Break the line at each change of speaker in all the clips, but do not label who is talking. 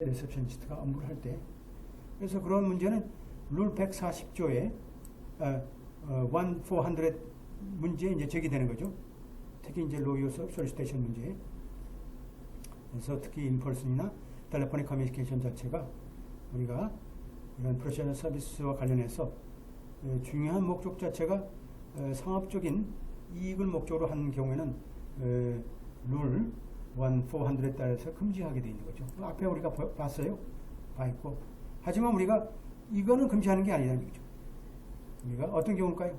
리셉셔니스트가 업무를 할 때. 그래서 그런 문제는 룰 140조에 1,400 문제에 이제 제기되는 거죠. 특히 이제 로이어 솔리시테이션 문제. 그래서 특히 인펄슨이나 텔레포닉 커뮤니케이션 자체가 우리가 이런 프로페셔널 서비스와 관련해서 중요한 목적 자체가 상업적인 이익을 목적으로 하는 경우에는 룰 1,400에 따라서 금지하게 되어 있는 거죠. 앞에 우리가 봤어요. 봤고. 하지만 우리가 이거는 금지하는 게 아니라는 거죠. 우리가 어떤 경우일까요?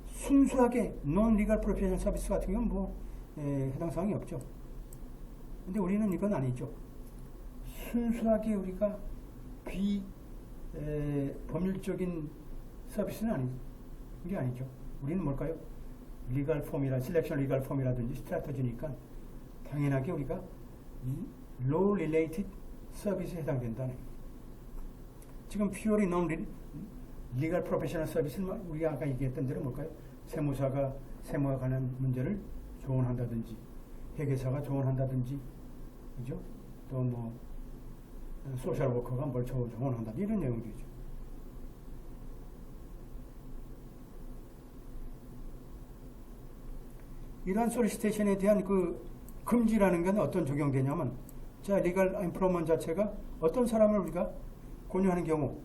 순수하게 non-legal professional 서비스 같은 경우는 뭐 해당 사항이 없죠. 근데 우리는 이건 아니죠. 순수하게 우리가 법률적인 서비스는 아닌 게 아니죠. 우리는 뭘까요? 리갈 폼이라 셀렉션 리갈 폼이라든지 스트래터지니까 당연하게 우리가 law related 서비스에 해당된다는 거예요. 지금 purely non legal professional 서비스는 우리가 아까 얘기했던 대로 뭘까요? 세무사가 세무와 관한 문제를 조언한다든지 회계사가 조언한다든지 그죠? 또 뭐 소셜 워커가 뭘 조언한다 이런 내용들이죠. 이러한 솔리시테이션에 대한 그 금지라는 건 어떤 적용되냐면, 자, 리갈 인프로먼 자체가 어떤 사람을 우리가 권유하는 경우,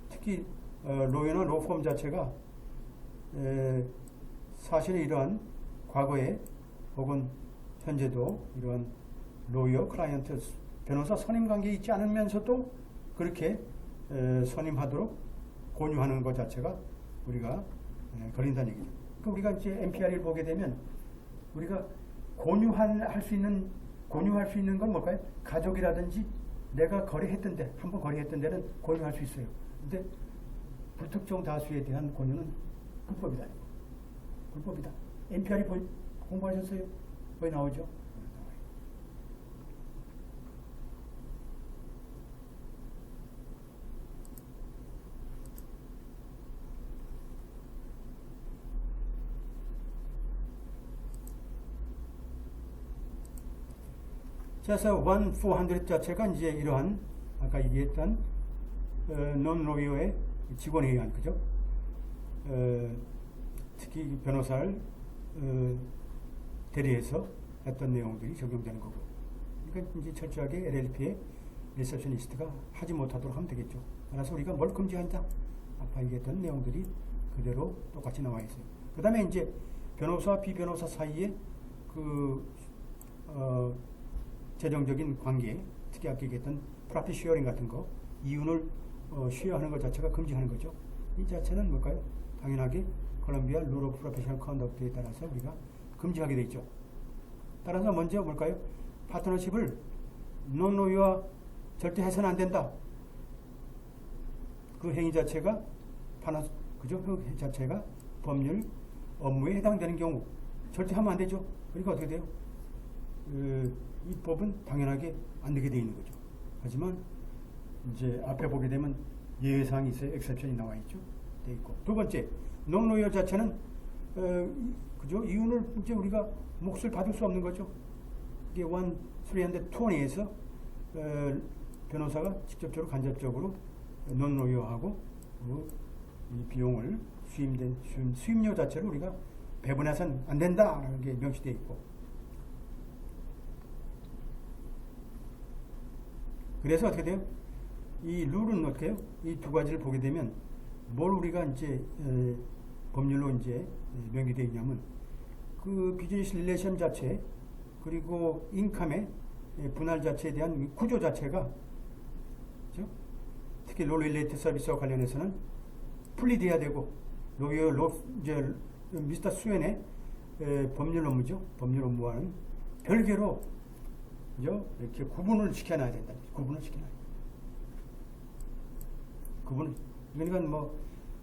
특히 로이나 로펌 자체가 사실은 이러한 과거에 혹은 현재도 이러한 로이어 클라이언트 변호사 선임 관계에 있지 않으면서도 그렇게 선임하도록 권유하는 것 자체가 우리가 걸린다는 얘기죠. 그러니까 우리가 이제 NPR을 보게 되면 우리가 권유할 수 있는 건 뭘까요? 가족이라든지 내가 한번 거래했던 데는 권유할 수 있어요. 근데 불특정 다수에 대한 권유는 불법이다. 불법이다. NPR이 공부하셨어요? 거기 나오죠? 그래서 1,400 자체가 이제 이러한 아까 얘기했던 논로이어의 직원에 의한 그죠? 특히 변호사를 대리해서 했던 내용들이 적용되는 거고. 그러니까 이제 철저하게 LLP의 리셉셔니스트가 하지 못하도록 하면 되겠죠. 따라서 우리가 뭘 금지한다? 아까 얘기했던 내용들이 그대로 똑같이 나와 있어요. 그 다음에 이제 변호사와 비변호사 사이에 재정적인 관계, 특히 아까 얘기했던 프로핏 쉐어링 같은 거, 이윤을 쉐어하는 것 자체가 금지하는 거죠. 이 자체는 뭘까요? 당연하게 콜롬비아 룰 오브 프로페셔널 컨덕트에 따라서 우리가 금지하게 돼 있죠. 따라서 먼저 뭘까요? 파트너십을 논로이와 절대 해서는 안 된다. 그 행위 자체가 그죠? 그 행위 자체가 법률 업무에 해당되는 경우 절대 하면 안 되죠. 그러니까 어떻게 돼요? 이 법은 당연하게 안 되게 돼 있는 거죠. 하지만 이제 앞에 보게 되면 예외사항이 있어요. 엑셉션이 나와 있죠. 돼 있고. 두 번째, 논로이어 자체는 그죠? 이윤을 이제 우리가 몫을 받을 수 없는 거죠. 이게 1,320에서 변호사가 직접적으로 간접적으로 논로이어하고 이 비용을 수임료 자체를 우리가 배분해서는 안 된다라는 게 명시되어 있고. 그래서 어떻게 돼요? 이 룰은 어떻게 해요? 이 두 가지를 보게 되면 뭘 우리가 이제 법률로 이제 명기되어 있냐면 그 비즈니스 릴레이션 자체 그리고 인컴의 분할 자체에 대한 구조 자체가 그렇죠? 특히 로 릴레이트 서비스와 관련해서는 분리돼야 되고 이제 미스터 수엔의 법률 업무죠. 법률 업무와는 별개로 그죠? 이렇게 구분을 시켜놔야 된다. 구분을 시켜놔야 된다. 그러니까 뭐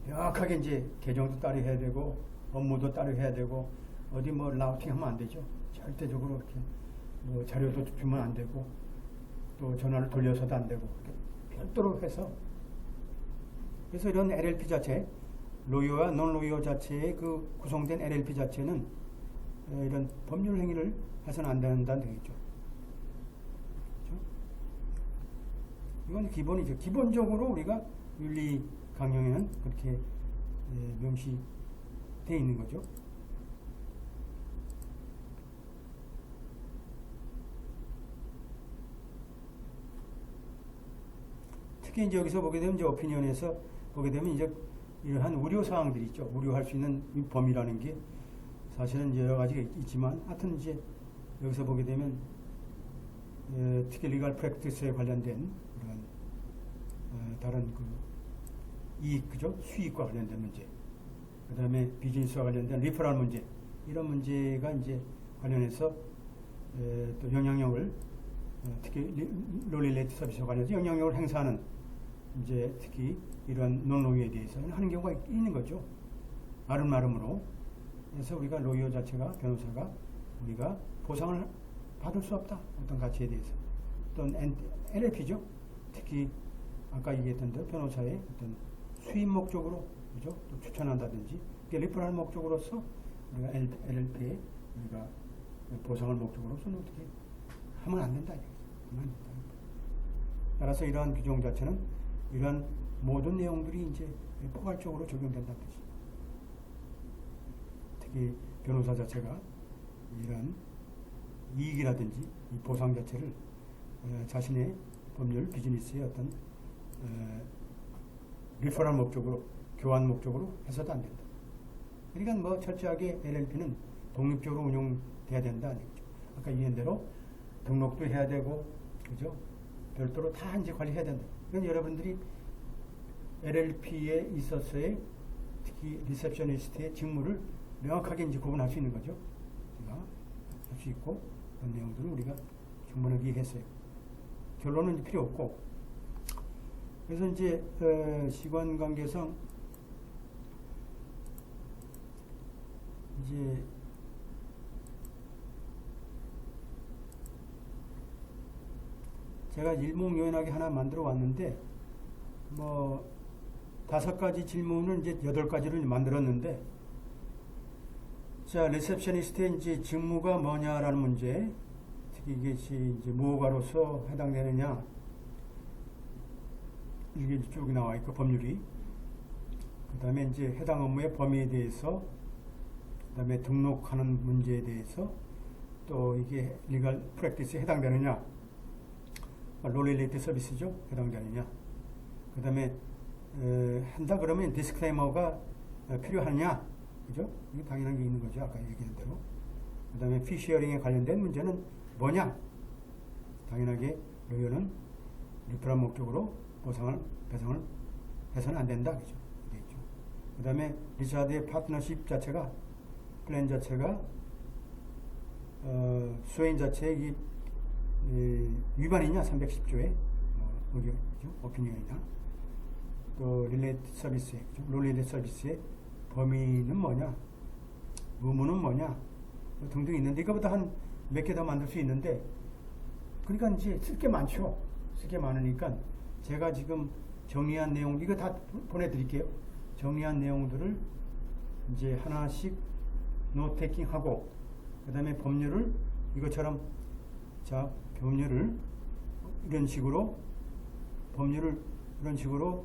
명확하게 이제 계정도 따로 해야 되고 업무도 따로 해야 되고 어디 뭐 라우팅하면 안 되죠. 절대적으로 이렇게 뭐 자료도 주면 안 되고 또 전화를 돌려서도 안 되고 별도로 해서 그래서 이런 LLP 자체 로이어와 논로이어 자체의 그 구성된 LLP 자체는 이런 법률 행위를 해서는 안 된다는 얘기죠. 이건 기본이죠. 기본적으로 우리가 윤리 강령에는 그렇게 명시되어 있는 거죠. 특히 이제 여기서 보게 되면 이제 오피니언에서 보게 되면 이제 이러한 우려 사항들이 있죠. 우려할 수 있는 이 범위라는 게 사실은 여러 가지가 있지만 하여튼 이제 여기서 보게 되면 특히 리갈 프랙티스에 관련된 이런 다른 그 이익, 그죠? 수익과 관련된 문제, 그 다음에 비즈니스와 관련된 리퍼럴 문제, 이런 문제가 이제 관련해서 또 영향력을 특히 롤리레이트 서비스와 관련해서 영향력을 행사하는 이제 특히 이런 논로유에 대해서는 하는 경우가 있는 거죠. 아름아름으로. 그래서 우리가 로이어 자체가, 변호사가 우리가 보상을 받을 수 없다. 어떤 가치에 대해서. 또는 LLP죠. 특히 아까 얘기했던 대로 변호사의 어떤 수입 목적으로, 그죠? 또 추천한다든지, 리퍼럴 목적으로서 우리가 LLP에 우리가 보상을 목적으로서는 어떻게 하면 안 된다. 하면 안 된다. 따라서 이러한 규정 자체는 이러한 모든 내용들이 이제 포괄적으로 적용된다는 뜻이죠. 특히 변호사 자체가 이러한 이익이라든지 이 보상 자체를 자신의 법률 비즈니스의 어떤 리퍼럴 목적으로, 교환 목적으로 해서도 안 된다. 그러니까 뭐 철저하게 LLP는 독립적으로 운영돼야 된다. 아까 얘기한 대로 등록도 해야 되고, 그죠? 별도로 다 이제 관리해야 된다. 그러니까 여러분들이 LLP에 있어서의 특히 리셉셔니스트의 직무를 명확하게 이제 구분할 수 있는 거죠. 우리가 할 수 있고, 그런 내용들을 우리가 충분하게 이해했어요. 결론은 필요 없고, 그래서 이제 시간 관계상 이제 제가 일목요연하게 하나 만들어 왔는데 뭐 5가지 질문을 이제 8가지를 만들었는데, 자, 리셉셔니스트의 이제 직무가 뭐냐라는 문제, 특히 이것이 이제 무허가로서 해당되느냐, 이게 쭉 나와 있고 법률이, 그 다음에 이제 해당 업무의 범위에 대해서, 그 다음에 등록하는 문제에 대해서, 또 이게 리갈 프랙티스에 해당되느냐, 롤리레이트 서비스죠, 해당되느냐, 그 다음에 한다 그러면 디스클레이머가 필요하냐, 그죠? 이게 당연한 게 있는 거죠, 아까 얘기한 대로. 그 다음에 피시어링에 관련된 문제는 뭐냐? 당연하게 로이어는 리퍼럴 목적으로 배상을 해서는 안 된다, 그죠? 그 다음에 리차드의 파트너십 자체가, 플랜 자체가 스웨인 자체의 위반이냐, 310조의 의견이죠, 오피니언이냐. 또 릴레이트 서비스의, 롤리레이트 서비스의 범위는 뭐냐, 의무는 뭐냐, 등등 있는데, 이거보다 한 몇 개 더 만들 수 있는데, 그러니까 이제 쓸 게 많죠. 쓸 게 많으니까 제가 지금 정리한 내용, 이거 다 보내드릴게요. 정리한 내용들을 이제 하나씩 노테킹 하고, 그 다음에 법률을 이것처럼, 자, 법률을 이런 식으로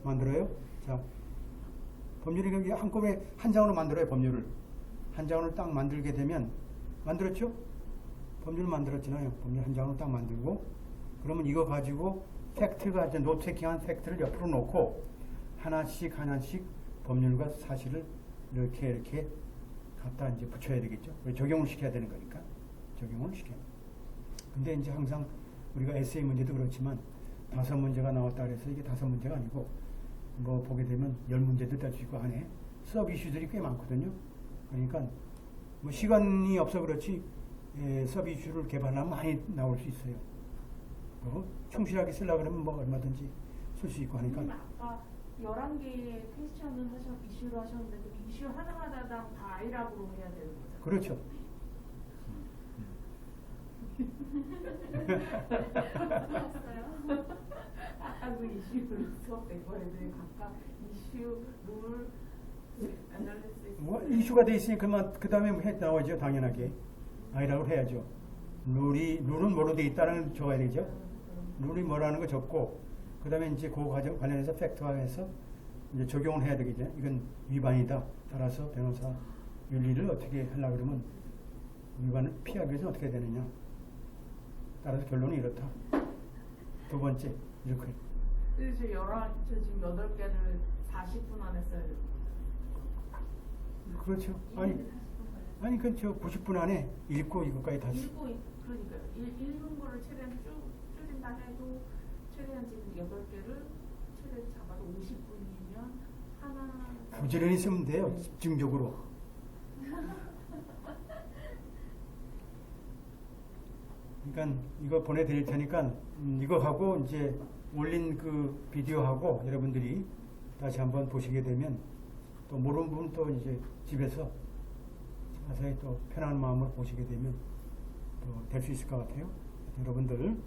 만들어요. 자, 법률이 여기 한꺼번에 한 장으로 만들어요. 법률을 한 장으로 딱 만들게 되면, 만들었죠? 법률 만들었잖아요. 법률 한 장으로 딱 만들고, 그러면 이거 가지고 팩트가 이제 노테킹한 팩트를 옆으로 놓고 하나씩 법률과 사실을 이렇게 갖다 이제 붙여야 되겠죠. 적용을 시켜야 되는 거니까. 적용을 시켜요. 근데 이제 항상 우리가 에세이 문제도 그렇지만 5문제가 나왔다 그래서 이게 5문제가 아니고, 뭐 보게 되면 10문제도 될 수 있고 안에 서브 이슈들이 꽤 많거든요. 그러니까 뭐 시간이 없어 그렇지 서브 이슈를 개발하면 많이 나올 수 있어요. 충실하게 쓰려고 그러면 뭐 얼마든지 쓸 수 있고 하니까.
아까 11개의 퀘스천을 이슈로 하셨는데, 그 이슈 하나하나당 다 아이락으로 해야 되는 거죠?
그렇죠.
아까 그 이슈로 수업된 거에는 각각 이슈, 룰, 애널리시스.
뭐 이슈가 돼 있으니까 그 다음에 나오죠. 당연하게 아이라고 해야죠. 룰은 뭐로 돼 있다는 적어야 되죠. 룰이 뭐라는 거 적고, 그 다음에 이제 그 과정 관련해서 팩트화해서 이제 적용을 해야 되겠죠. 이건 위반이다. 따라서 변호사 윤리를 어떻게 하려고 그러면 위반을 피하기 위해서 어떻게 해야 되느냐. 따라서 결론이 이렇다. 두 번째, 이렇게.
그래서 저 지금 8개를 40분 안에 써야 돼요.
그렇죠. 아니, 그 저 90분 안에 읽고 이것까지 다
그러니까요. 읽은 거를 최대한 줄인다 해도 최대한 지금 8개를 최대 잡아도 50분이면 하나.
부지런히 쓰면 돼요. 집중적으로. 그러니까 이거 보내드릴 테니까 이거 하고 이제 올린 그 비디오하고 여러분들이 다시 한번 보시게 되면 또 모르는 부분 또 이제 집에서 자세히 또 편한 마음으로 보시게 되면 또 될 수 있을 것 같아요. 여러분들